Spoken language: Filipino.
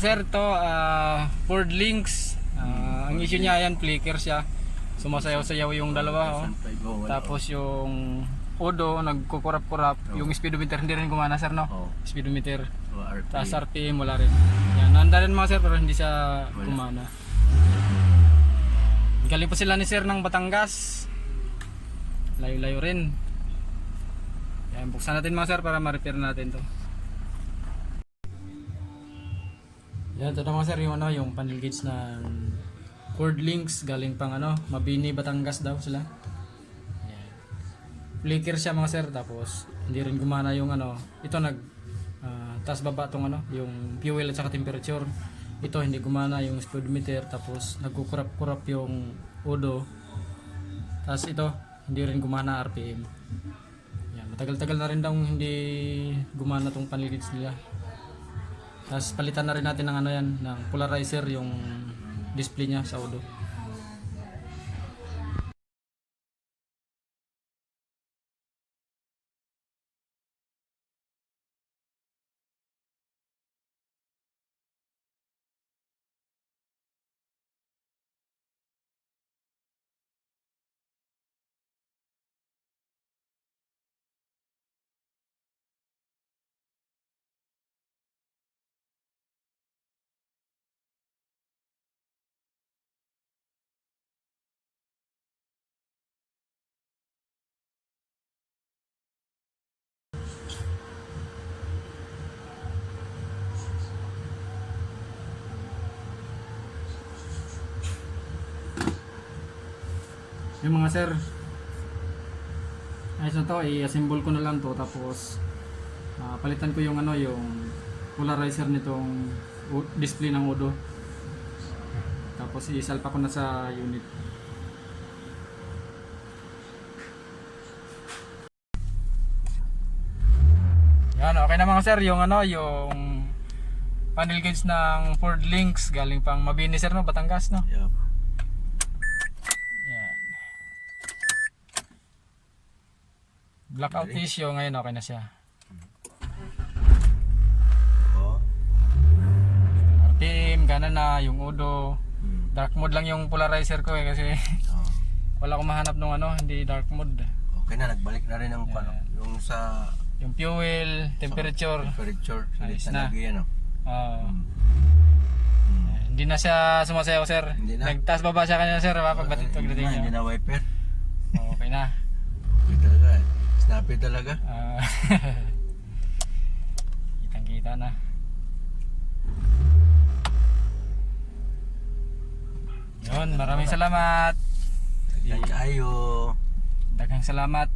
Sir, to Ford Links. Ang issue niya yan, flicker siya. Sumasayaw-sayaw yung dalawa. Tapos yung Odo, nagkukurap-kurap. Yung speedometer hindi rin gumana, sir, no? Speedometer. Tapos RPM wala rin. Yan, nanda rin mga sir, pero hindi siya gumana. Galing po sila ni sir ng Batangas. Layo-layo rin. Yan, buksan natin mga sir para ma-repair natin to. Yan, ito na mga sir yung yung panel gauge ng Ford Links galing pang Mabini, Batangas daw sila. Yan. Flicker siya mga sir, tapos hindi rin gumana yung ito taas baba tong yung fuel at saka temperature. Ito hindi gumana yung speedometer, tapos nagkukurap-kurap yung Odo. Tapos ito hindi rin gumana RPM. Yan, matagal-tagal na rin daw hindi gumana tong panel gauge nila. Tapos palitan na rin natin ng ng polarizer yung display niya sa Odo. Yung mga sir, ayos na to, i-assemble ko na lang to, tapos palitan ko yung yung polarizer nitong display ng Odo, tapos isalpa ko na sa unit. Yan, okay na mga sir, yung yung panel gauge ng Ford Links galing pang Mabini sir, no, Batangas, no? Yeah. Blackout issue, ngayon okay na siya. RPM, gana na yung Odo. Dark mode lang yung polarizer ko kasi wala akong mahanap nung hindi dark mode. Okay na, nagbalik na rin ang yung sa yung fuel, temperature. Ayos na. Hindi na siya sumasayaw sir. Nagtaas baba siya kanina sir, pagdating niya. Hindi na wiper. Okay na. Okay talaga. Snappy talaga. Kitang-kita na. Yun, maraming salamat. Daghang kayo. Daghang salamat.